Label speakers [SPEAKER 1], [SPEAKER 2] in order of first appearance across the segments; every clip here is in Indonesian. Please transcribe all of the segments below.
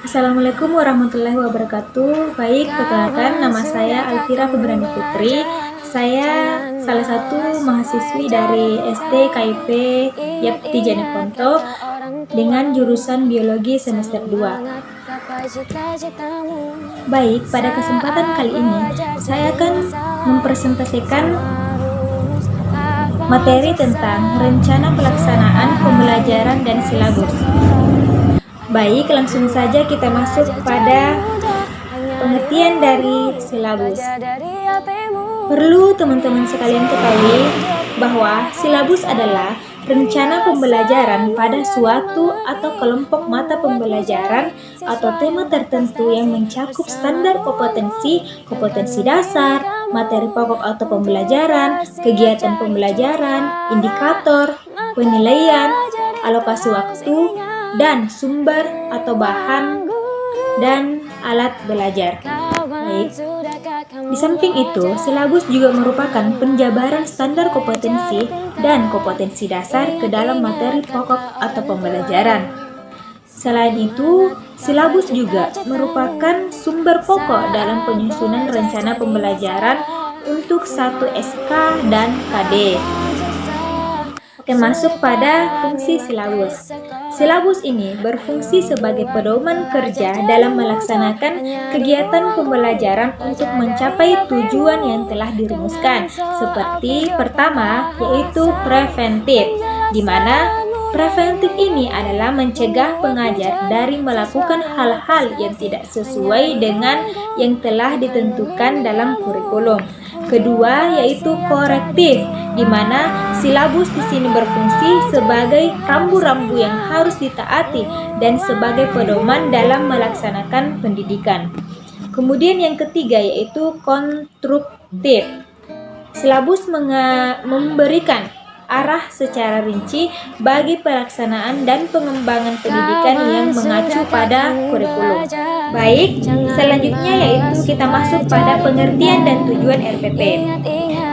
[SPEAKER 1] Assalamualaikum warahmatullahi wabarakatuh. Baik, perkenalkan, nama saya Alfira Febrani Putri. Saya salah satu mahasiswi dari SD KIP Yapti Janeponto dengan jurusan Biologi semester 2. Baik, pada kesempatan kali ini saya akan mempresentasikan materi tentang rencana pelaksanaan pembelajaran dan silabus. Baik, langsung saja kita masuk pada pengertian dari silabus. Perlu teman-teman sekalian ketahui bahwa silabus adalah rencana pembelajaran pada suatu atau kelompok mata pembelajaran atau tema tertentu yang mencakup standar kompetensi dasar, materi pokok atau pembelajaran, kegiatan pembelajaran, indikator, penilaian, alokasi waktu, dan sumber atau bahan dan alat belajar. Baik. Di samping itu, silabus juga merupakan penjabaran standar kompetensi dan kompetensi dasar ke dalam materi pokok atau pembelajaran. Selain itu, silabus juga merupakan sumber pokok dalam penyusunan rencana pembelajaran untuk satu SK dan KD. Oke, masuk pada fungsi silabus. Silabus ini berfungsi sebagai pedoman kerja dalam melaksanakan kegiatan pembelajaran untuk mencapai tujuan yang telah dirumuskan. Seperti pertama, yaitu preventif, di mana preventif ini adalah mencegah pengajar dari melakukan hal-hal yang tidak sesuai dengan yang telah ditentukan dalam kurikulum. Kedua, yaitu korektif, di mana silabus di sini berfungsi sebagai rambu-rambu yang harus ditaati dan sebagai pedoman dalam melaksanakan pendidikan. Kemudian yang ketiga, yaitu konstruktif. Silabus memberikan arah secara rinci bagi pelaksanaan dan pengembangan pendidikan yang mengacu pada kurikulum. Baik, selanjutnya yaitu kita masuk pada pengertian dan tujuan RPP.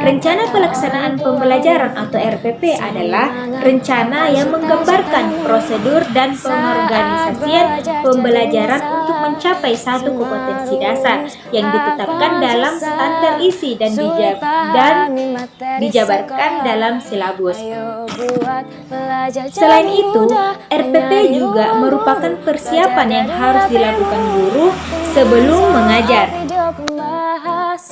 [SPEAKER 1] Rencana pelaksanaan pembelajaran atau RPP adalah rencana yang menggambarkan prosedur dan pengorganisasian pembelajaran untuk mencapai satu kompetensi dasar yang ditetapkan dalam standar isi dan dijabarkan dalam silabus. Selain itu, RPP juga merupakan persiapan yang harus dilakukan guru sebelum mengajar.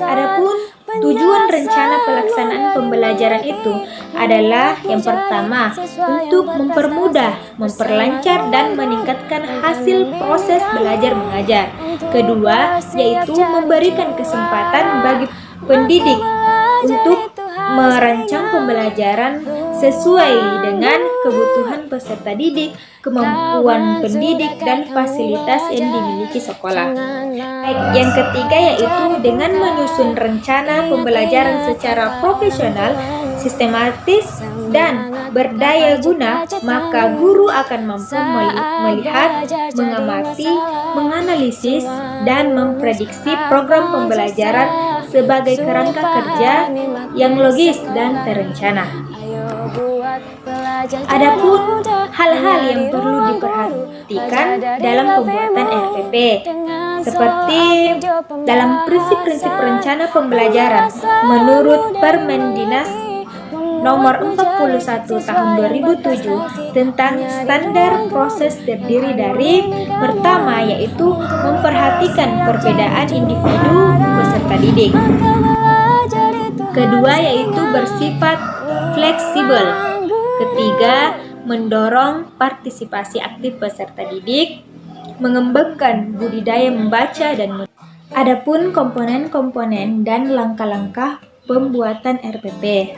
[SPEAKER 1] Adapun tujuan rencana pelaksanaan pembelajaran itu adalah yang pertama, untuk mempermudah, memperlancar, dan meningkatkan hasil proses belajar mengajar. Kedua, yaitu memberikan kesempatan bagi pendidik untuk merancang pembelajaran sesuai dengan kebutuhan peserta didik, kemampuan pendidik, dan fasilitas yang dimiliki sekolah. Yang ketiga yaitu dengan menyusun rencana pembelajaran secara profesional, sistematis, dan berdaya guna, maka guru akan mampu melihat, mengamati, menganalisis, dan memprediksi program pembelajaran sebagai kerangka kerja yang logis dan terencana. Adapun hal-hal yang perlu diperhatikan dalam pembuatan RPP, seperti dalam prinsip-prinsip rencana pembelajaran menurut Permendinas Nomor 41 Tahun 2007 tentang standar proses terdiri dari pertama, yaitu memperhatikan perbedaan individu peserta didik. Kedua, yaitu bersifat fleksibel. Ketiga, mendorong partisipasi aktif peserta didik, mengembangkan budidaya membaca dan adapun komponen-komponen dan langkah-langkah pembuatan RPP.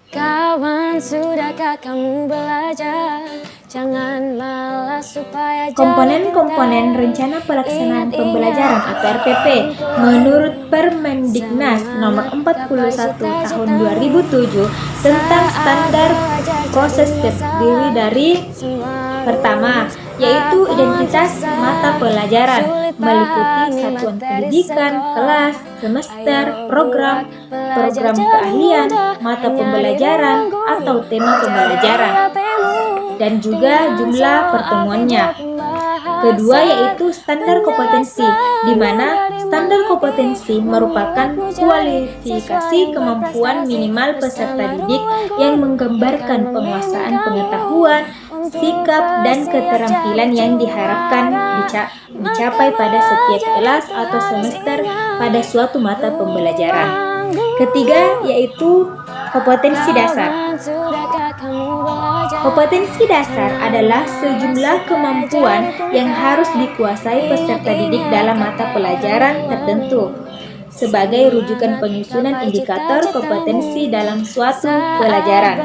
[SPEAKER 2] Kawan, sudahkah kamu belajar? Jangan malas supaya
[SPEAKER 1] komponen-komponen rencana pelaksanaan pembelajaran atau RPP menurut Permendiknas Nomor 41 Tahun 2007 tentang standar proses terdiri dari pertama, yaitu identitas mata pelajaran meliputi satuan pendidikan, kelas, semester, program keahlian, mata pembelajaran atau tema pembelajaran. dan juga jumlah pertemuannya. Kedua yaitu standar kompetensi, di mana standar kompetensi merupakan kualifikasi kemampuan minimal peserta didik yang menggambarkan penguasaan pengetahuan, sikap, dan keterampilan yang diharapkan dicapai pada setiap kelas atau semester pada suatu mata pembelajaran. Ketiga yaitu kompetensi dasar. Kompetensi dasar adalah sejumlah kemampuan yang harus dikuasai peserta didik dalam mata pelajaran tertentu sebagai rujukan penyusunan indikator kompetensi dalam suatu pelajaran.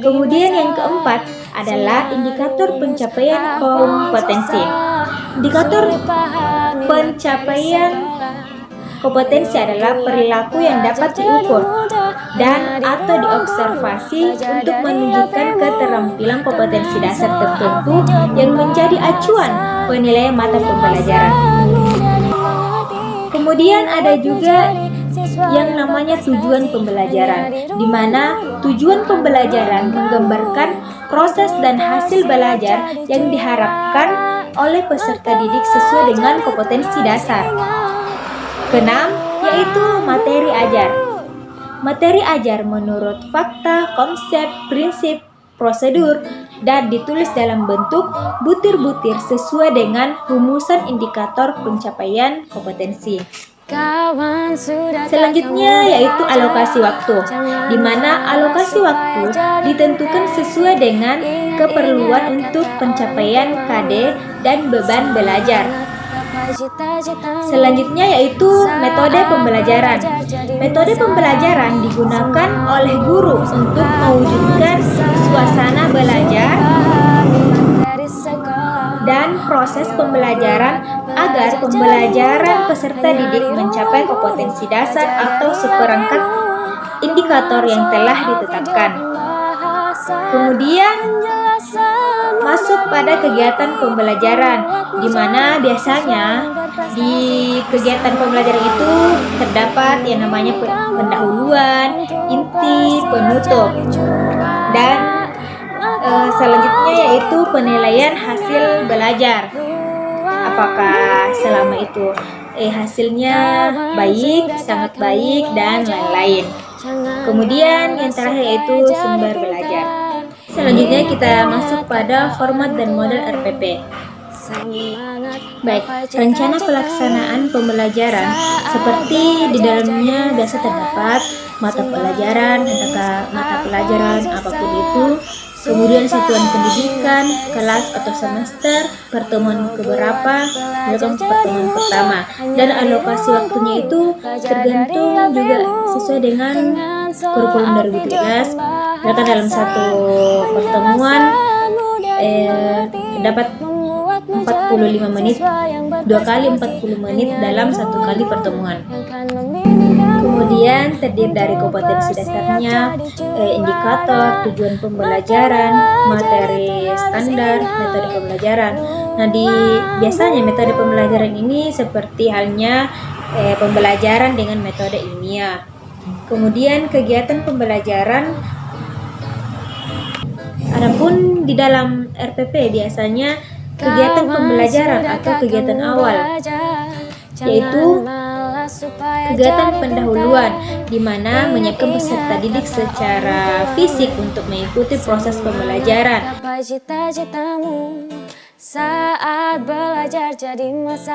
[SPEAKER 1] Kemudian yang keempat adalah indikator pencapaian kompetensi. Indikator pencapaian kompetensi adalah perilaku yang dapat diukur dan atau diobservasi untuk menunjukkan keterampilan kompetensi dasar tertentu yang menjadi acuan penilaian mata pembelajaran. Kemudian ada juga yang namanya tujuan pembelajaran, di mana tujuan pembelajaran menggambarkan proses dan hasil belajar yang diharapkan oleh peserta didik sesuai dengan kompetensi dasar. Keenam, yaitu materi ajar. Materi ajar menurut fakta, konsep, prinsip, prosedur, dan ditulis dalam bentuk butir-butir sesuai dengan rumusan indikator pencapaian kompetensi. Selanjutnya yaitu alokasi waktu, di mana alokasi waktu ditentukan sesuai dengan keperluan untuk pencapaian KD dan beban belajar. Selanjutnya yaitu metode pembelajaran. Metode pembelajaran digunakan oleh guru untuk mewujudkan suasana belajar dan proses pembelajaran agar pembelajaran peserta didik mencapai kompetensi dasar atau seperangkat indikator yang telah ditetapkan. Kemudian masuk pada kegiatan pembelajaran, di mana biasanya di kegiatan pembelajaran itu terdapat yang namanya pendahuluan, inti, penutup, dan selanjutnya yaitu penilaian hasil belajar. Apakah selama itu hasilnya baik, sangat baik, dan lain-lain. Kemudian yang terakhir yaitu sumber belajar. Selanjutnya kita masuk pada format dan model RPP. Baik, rencana pelaksanaan pembelajaran seperti di dalamnya biasa terdapat mata pelajaran, mata pelajaran apapun itu, kemudian satuan pendidikan, kelas atau semester, pertemuan keberapa, misalkan pertemuan pertama, dan alokasi waktunya itu tergantung juga sesuai dengan kurikulum 2013. Misalkan dalam satu pertemuan dapat 45 menit, 2 kali 40 menit dalam satu kali pertemuan. Kemudian terdiri dari kompetensi dasarnya, indikator, tujuan pembelajaran, materi standar, metode pembelajaran. Nah, biasanya metode pembelajaran ini seperti halnya pembelajaran dengan metode ilmiah. Kemudian kegiatan pembelajaran, adapun di dalam RPP biasanya kegiatan pembelajaran atau kegiatan awal, yaitu kegiatan pendahuluan, di mana menyiapkan peserta didik secara fisik untuk mengikuti proses pembelajaran.
[SPEAKER 2] Apa cita-citamu saat belajar jadi masa